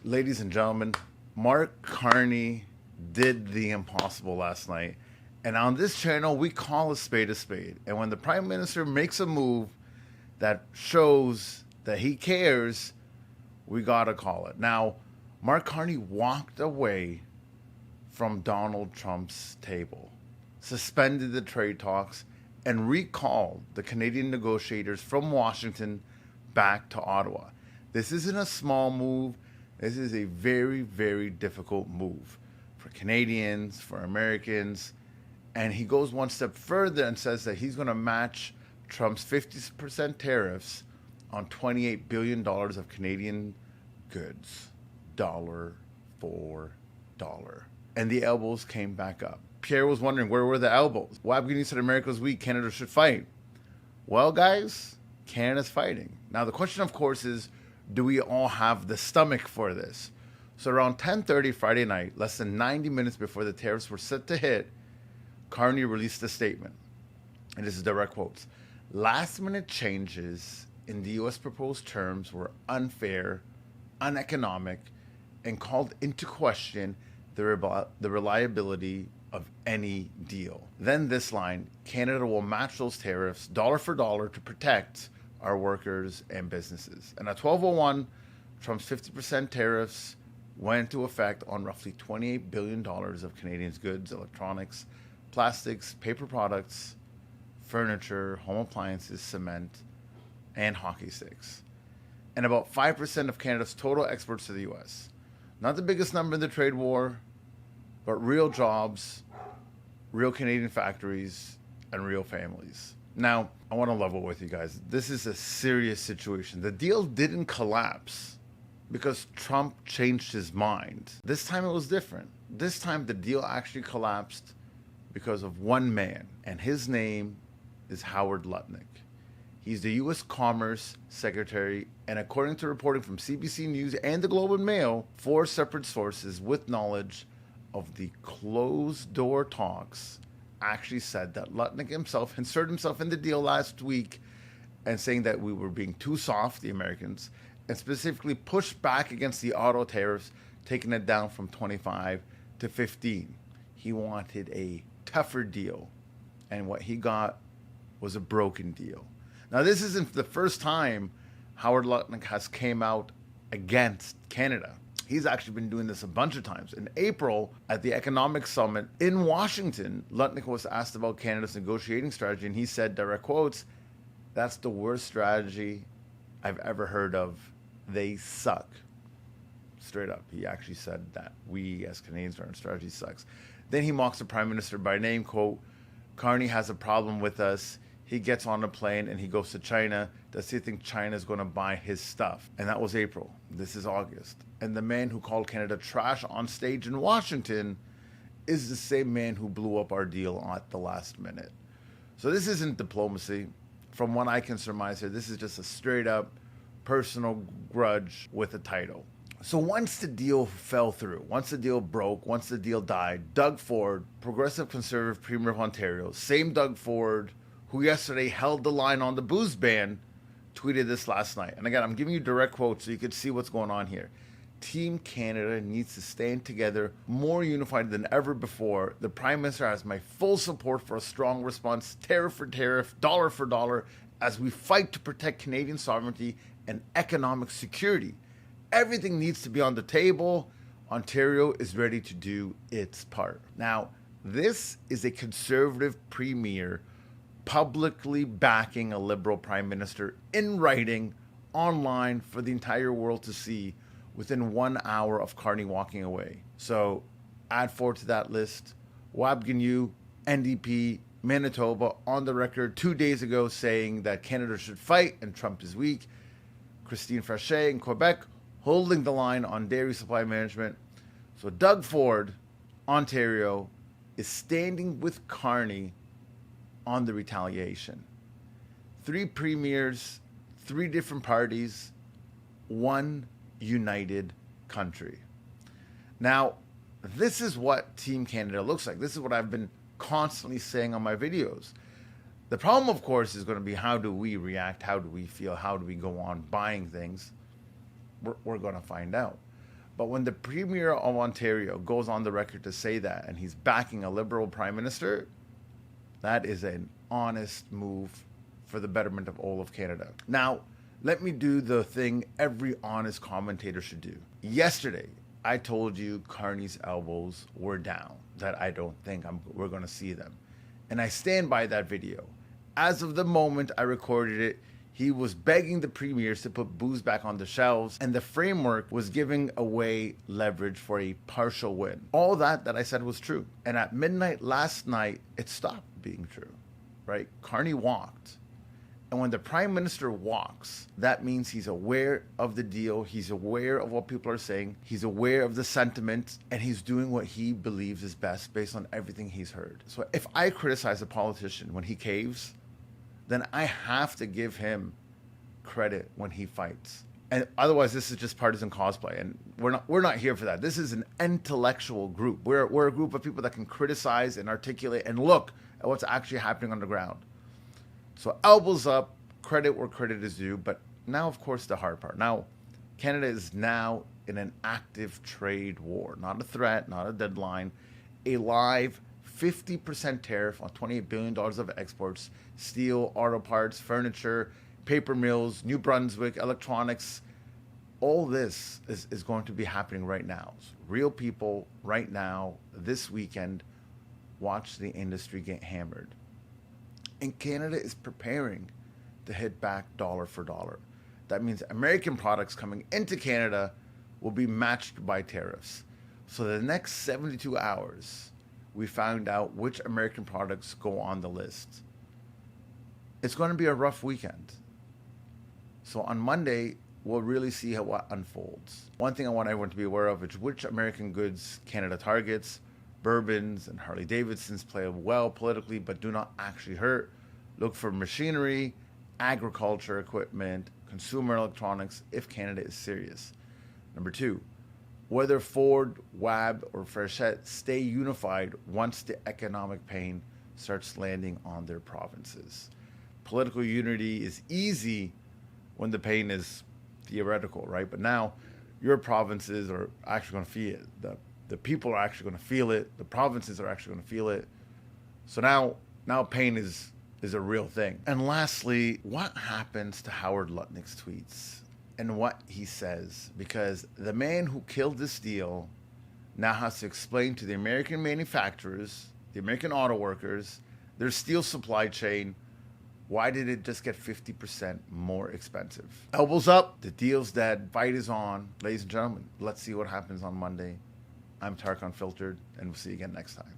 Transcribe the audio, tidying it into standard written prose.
Ladies and gentlemen, Mark Carney did the impossible last night. And on this channel, we call a spade a spade. And when the Prime Minister makes a move that shows that he cares, we gotta call it. Now, Mark Carney walked away from Donald Trump's table, suspended the trade talks, and recalled the Canadian negotiators from Washington back to Ottawa. This isn't a small move. This is a very, very difficult move for Canadians, for Americans. And he goes one step further and says that he's going to match Trump's 50% tariffs on $28 billion of Canadian goods, dollar for dollar. And the elbows came back up. Pierre was wondering, where were the elbows? Wabgini said America was weak, Canada should fight. Well, guys, Canada's fighting. Now, the question, of course, is, do we all have the stomach for this? So around 10:30 Friday night, less than 90 minutes before the tariffs were set to hit, Carney released a statement. And this is direct quotes. Last-minute changes in the U.S. proposed terms were unfair, uneconomic, and called into question the reliability of any deal. Then this line, Canada will match those tariffs dollar for dollar to protect our workers and businesses. And at 12:01, Trump's 50% tariffs went into effect on roughly $28 billion of Canadians' goods, electronics, plastics, paper products, furniture, home appliances, cement, and hockey sticks. And about 5% of Canada's total exports to the U.S. Not the biggest number in the trade war, but real jobs, real Canadian factories, and real families. Now, I want to level with you guys. This is a serious situation. The deal didn't collapse because Trump changed his mind. This time it was different. This time the deal actually collapsed because of one man, and his name is Howard Lutnick. He's the U.S. Commerce Secretary, and according to reporting from CBC News and the Globe and Mail, 4 separate sources with knowledge of the closed-door talks actually said that Lutnick himself inserted himself in the deal last week and saying that we were being too soft, the Americans, and specifically pushed back against the auto tariffs, taking it down from 25 to 15. He wanted a tougher deal, and what he got was a broken deal. Now, this isn't the first time Howard Lutnick has came out against Canada. He's actually been doing this a bunch of times. In April, at the Economic Summit in Washington, Lutnick was asked about Canada's negotiating strategy, and he said, direct quotes, "That's the worst strategy I've ever heard of. They suck." Straight up, he actually said that. We, as Canadians, our strategy sucks. Then he mocks the Prime Minister by name, quote, "Carney has a problem with us. He gets on a plane and he goes to China. Does he think China is going to buy his stuff?" And that was April. This is August. And the man who called Canada trash on stage in Washington is the same man who blew up our deal at the last minute. So this isn't diplomacy. From what I can surmise here, this is just a straight up personal grudge with a title. So once the deal fell through, once the deal broke, once the deal died, Doug Ford, Progressive Conservative Premier of Ontario, same Doug Ford who yesterday held the line on the booze ban, tweeted this last night. And again, I'm giving you direct quotes so you can see what's going on here. Team Canada needs to stand together, more unified than ever before. The Prime Minister has my full support for a strong response, tariff for tariff, dollar for dollar, as we fight to protect Canadian sovereignty and economic security. Everything needs to be on the table. Ontario is ready to do its part. Now, this is a Conservative Premier publicly backing a Liberal Prime Minister in writing, online, for the entire world to see within 1 hour of Carney walking away. So add 4 to that list. Wabgini, NDP, Manitoba, on the record 2 days ago saying that Canada should fight and Trump is weak. Christine Frachet in Quebec holding the line on dairy supply management. So Doug Ford, Ontario, is standing with Carney on the retaliation. 3 premiers, 3 different parties, 1 united country. Now, this is what Team Canada looks like. This is what I've been constantly saying on my videos. The problem, of course, is going to be how do we react? How do we feel? How do we go on buying things? We're going to find out. But when the Premier of Ontario goes on the record to say that, and he's backing a Liberal Prime Minister, that is an honest move for the betterment of all of Canada. Now, let me do the thing every honest commentator should do. Yesterday, I told you Carney's elbows were down, that I don't think we're going to see them. And I stand by that video. As of the moment I recorded it, he was begging the premiers to put booze back on the shelves, and the framework was giving away leverage for a partial win. All that I said was true. And at midnight last night, it stopped being true, right? Carney walked. And when the Prime Minister walks, that means he's aware of the deal, he's aware of what people are saying, he's aware of the sentiment, and he's doing what he believes is best based on everything he's heard. So if I criticize a politician when he caves, then I have to give him credit when he fights. And otherwise, this is just partisan cosplay, and we're not here for that. This is an intellectual group. We're a group of people that can criticize and articulate and look at what's actually happening on the ground. So elbows up, credit where credit is due. But now, of course, the hard part. Now, Canada is now in an active trade war. Not a threat, not a deadline. A live 50% tariff on $28 billion of exports. Steel, auto parts, furniture, paper mills, New Brunswick, electronics. All this is going to be happening right now. So real people right now, this weekend, watch the industry get hammered. And Canada is preparing to hit back dollar for dollar. That means American products coming into Canada will be matched by tariffs. So the next 72 hours, we found out which American products go on the list. It's going to be a rough weekend. So on Monday, we'll really see what unfolds. One thing I want everyone to be aware of is which American goods Canada targets. Bourbons and Harley Davidsons play well politically, but do not actually hurt. Look for machinery, agriculture equipment, consumer electronics, if Canada is serious. Number 2, whether Ford, WAB, or Frechette stay unified once the economic pain starts landing on their provinces. Political unity is easy when the pain is theoretical, right? But now your provinces are actually going to feel it. The people are actually going to feel it. The provinces are actually going to feel it. So now pain is a real thing. And lastly, what happens to Howard Lutnick's tweets and what he says? Because the man who killed this deal now has to explain to the American manufacturers, the American auto workers, their steel supply chain, why did it just get 50% more expensive? Elbows up, the deal's dead, fight is on. Ladies and gentlemen, let's see what happens on Monday. I'm Tarek Unfiltered, and we'll see you again next time.